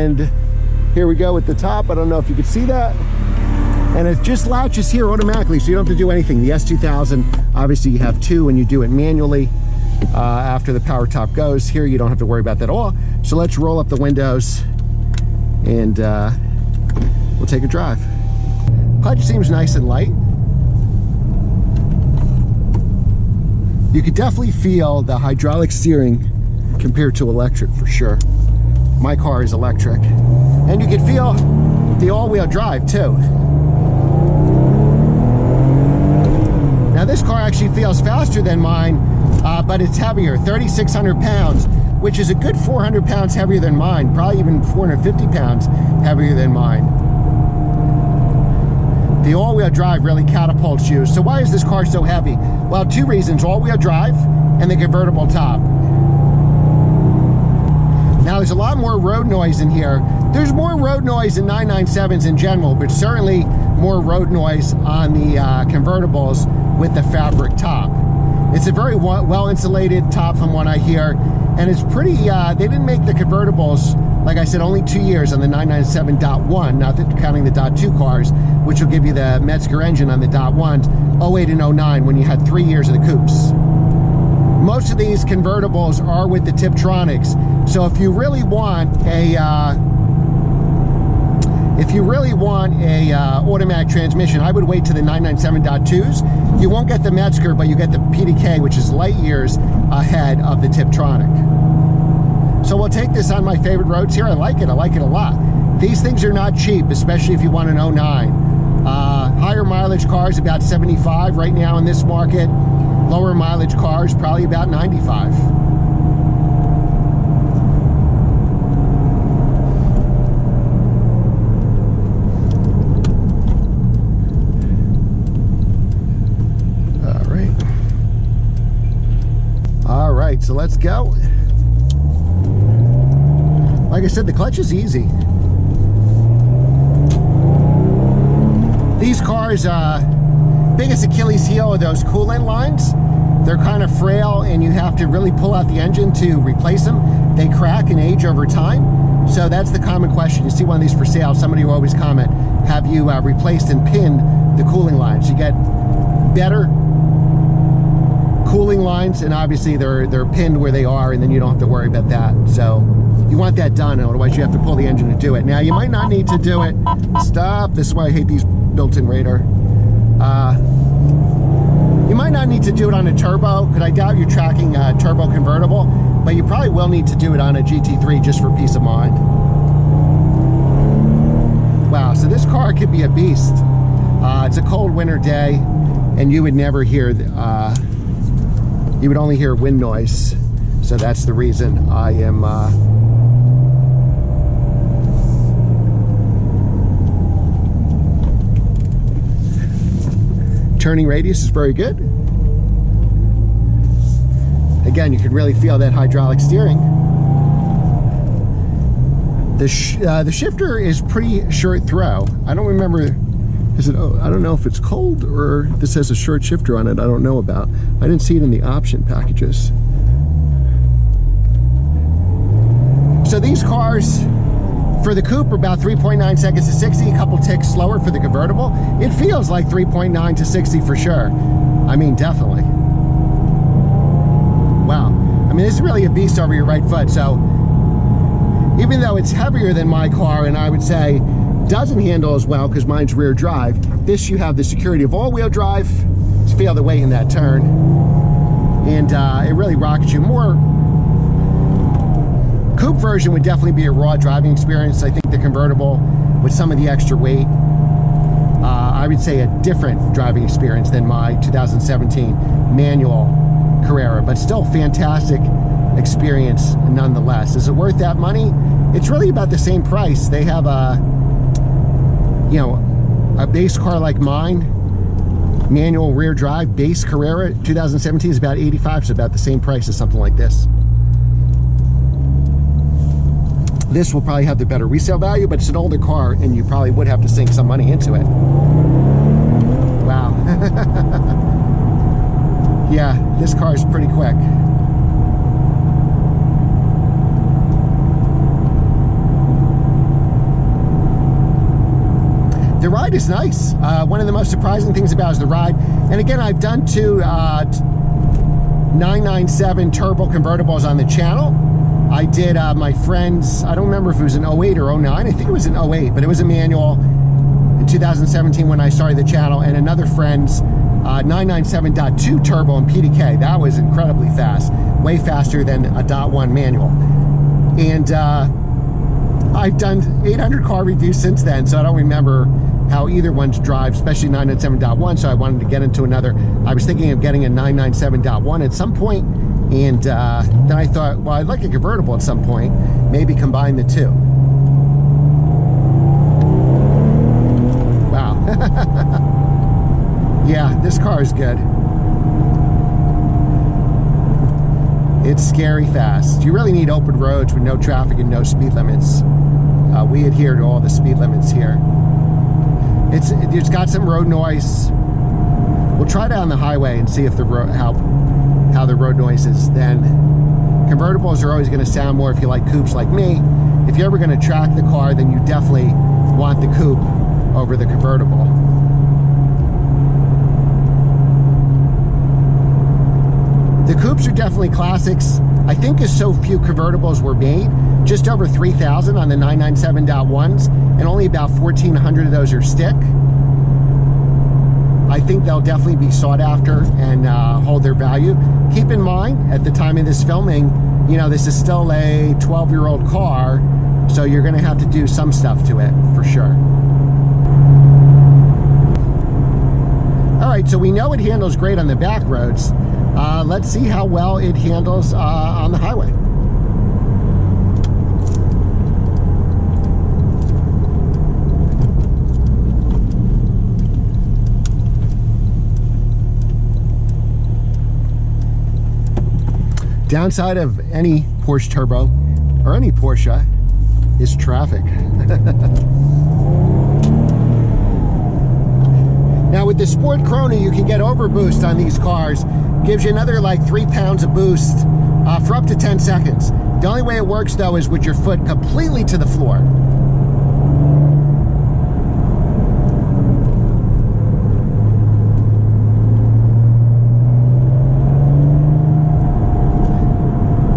And here we go with the top. I don't know if you can see that. And it just latches here automatically, so you don't have to do anything. The S2000, obviously you have two and you do it manually after the power top goes. Here you don't have to worry about that at all. So let's roll up the windows and we'll take a drive. Clutch seems nice and light. You could definitely feel the hydraulic steering compared to electric for sure. My car is electric. And you can feel the all-wheel drive too. Now this car actually feels faster than mine, but it's heavier, 3,600 pounds, which is a good 400 pounds heavier than mine, probably even 450 pounds heavier than mine. The all-wheel drive really catapults you. So why is this car so heavy? Well, two reasons, all-wheel drive and the convertible top. Now there's a lot more road noise in here. There's more road noise in 997s in general, but certainly more road noise on the convertibles with the fabric top. It's a very well insulated top from what I hear, and it's pretty, they didn't make the convertibles, like I said, only 2 years on the 997.1, not counting the .2 cars, which will give you the Metzger engine on the .1s, 08 and 09, when you had 3 years of the coupes. Most of these convertibles are with the Tiptronics, so if you really want a automatic transmission, I would wait to the 997.2s. You won't get the Metzger, but you get the PDK, which is light years ahead of the Tiptronic. So we'll take this on my favorite roads here. I like it a lot. These things are not cheap, especially if you want an 09. Higher mileage cars, about 75 right now in this market. Lower mileage cars, probably about 95. All right, so let's go. Like I said, the clutch is easy. These cars, biggest Achilles heel are those coolant lines. They're kind of frail and you have to really pull out the engine to replace them. They crack and age over time. So that's the common question. You see one of these for sale, somebody will always comment, have you replaced and pinned the cooling lines? You get better cooling lines, and obviously they're pinned where they are, and then you don't have to worry about that. So you want that done, otherwise you have to pull the engine to do it. Now you might not need to do it. Stop. This is why I hate these built-in radar. You might not need to do it on a turbo, because I doubt you're tracking a turbo convertible, but you probably will need to do it on a GT3 just for peace of mind. Wow, so this car could be a beast. It's a cold winter day, and you would never hear, you would only hear wind noise. So that's the reason I am turning radius is very good. Again, you can really feel that hydraulic steering. The shifter is pretty short throw. I don't remember, is it, I don't know if it's cold or this has a short shifter on it. I don't know about. I didn't see it in the option packages. So these cars, for the coupe, are about 3.9 seconds to 60, a couple ticks slower for the convertible. It feels like 3.9 to 60 for sure. I mean, definitely. Wow. I mean, this is really a beast over your right foot. So even though it's heavier than my car, and I would say doesn't handle as well because mine's rear drive, this you have the security of all-wheel drive. Just feel the weight in that turn. And it really rockets you more. Coupe version would definitely be a raw driving experience. I think the convertible, with some of the extra weight, I would say a different driving experience than my 2017 manual Carrera, but still fantastic experience nonetheless. Is it worth that money? It's really about the same price. They have a, you know, a base car like mine, manual rear drive, base Carrera, 2017 is about 85, so about the same price as something like this. This will probably have the better resale value, but it's an older car and you probably would have to sink some money into it. Wow. Yeah, this car is pretty quick. ride is nice. One of the most surprising things about it is the ride. And again, I've done two 997 turbo convertibles on the channel. I did my friend's, I don't remember if it was an 08 or 09. I think it was an 08, but it was a manual in 2017 when I started the channel, and another friend's 997.2 turbo and PDK. That was incredibly fast, way faster than a .1 manual. And I've done 800 car reviews since then, so I don't remember how either one's drive, especially 997.1, so I wanted to get into another. I was thinking of getting a 997.1 at some point, and then I thought, well, I'd like a convertible at some point, maybe combine the two. Wow. Yeah, this car is good. It's scary fast. You really need open roads with no traffic and no speed limits. We adhere to all the speed limits here. It's got some road noise. We'll try it on the highway and see if the road, how the road noise is then. Convertibles are always going to sound more if you like coupes like me. If you're ever going to track the car, then you definitely want the coupe over the convertible. The coupes are definitely classics. I think because so few convertibles were made, just over 3,000 on the 997.1s, and only about 1,400 of those are stick. I think they'll definitely be sought after and hold their value. Keep in mind, at the time of this filming, you know, this is still a 12-year-old car, so you're gonna have to do some stuff to it, for sure. All right, so we know it handles great on the back roads. Let's see how well it handles on the highway. Downside of any Porsche turbo or any Porsche is traffic. Now with the Sport Corona, you can get overboost on these cars. Gives you another like 3 pounds of boost for up to 10 seconds. The only way it works though is with your foot completely to the floor.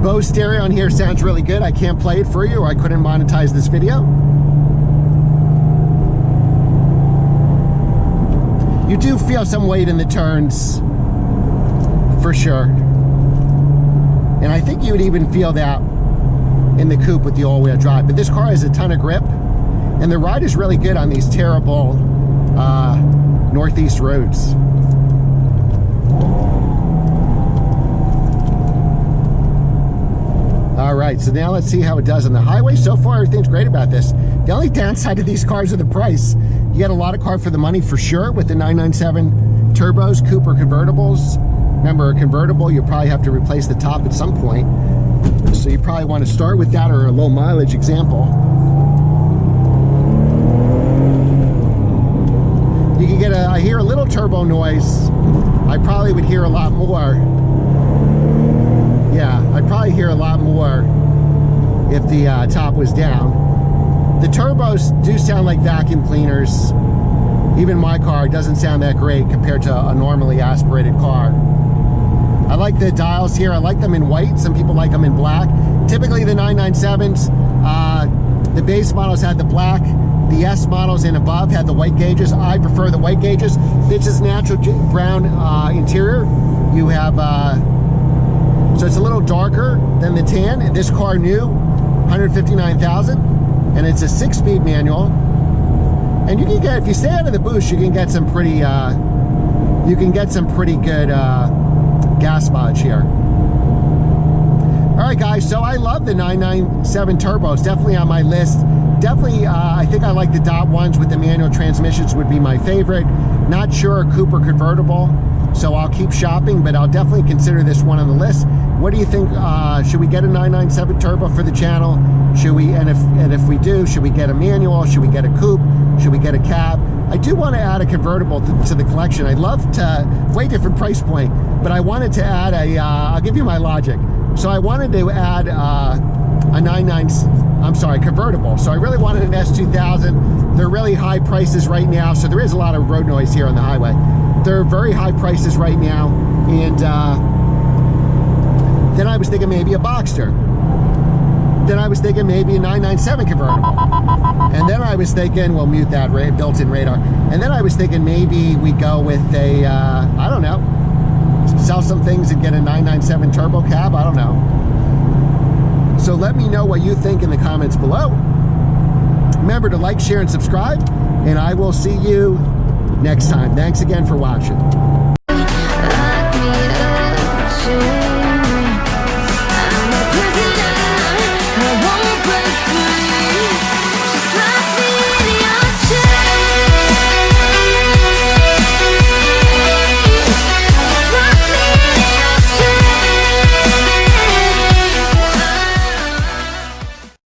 Bose stereo on here sounds really good. I can't play it for you or I couldn't monetize this video. You do feel some weight in the turns, for sure. And I think you would even feel that in the coupe with the all-wheel drive. But this car has a ton of grip, and the ride is really good on these terrible northeast roads. All right, so now let's see how it does on the highway. So far, everything's great about this. The only downside of these cars are the price. You get a lot of car for the money for sure with the 997 turbos, coupe, or convertibles. Remember, a convertible, you probably have to replace the top at some point. So you probably want to start with that or a low mileage example. You can get I hear a little turbo noise. I probably would hear a lot more. Yeah, I'd probably hear a lot more if the top was down. The turbos do sound like vacuum cleaners. Even my car doesn't sound that great compared to a normally aspirated car. I like the dials here. I like them in white. Some people like them in black. Typically the 997s, the base models had the black. The S models and above had the white gauges. I prefer the white gauges. This is natural brown interior. You have, so it's a little darker than the tan. This car new, 159,000, and it's a 6-speed manual. And you can get, if you stay out of the boost, you can get some pretty, good gas mileage here. All right, guys. So I love the 997 turbo. It's definitely on my list. Definitely, I think I like the .1s with the manual transmissions would be my favorite. Not sure coupe or convertible, so I'll keep shopping, but I'll definitely consider this one on the list. What do you think? Should we get a 997 turbo for the channel? Should we? And if we do, should we get a manual? Should we get a coupe? Should we get a cab? I do want to add a convertible to the collection. I'd love to, way different price point, but I wanted to add a. I'll give you my logic. So I wanted to add a 997. I'm sorry, convertible. So I really wanted an S2000. They're really high prices right now, so there is a lot of road noise here on the highway. They're very high prices right now, and then I was thinking maybe a Boxster. Then I was thinking maybe a 997 convertible. And then I was thinking, we'll mute that built-in radar. And then I was thinking maybe we go with a, I don't know, sell some things and get a 997 turbo cab, I don't know. So let me know what you think in the comments below. Remember to like, share, and subscribe, and I will see you next time. Thanks again for watching.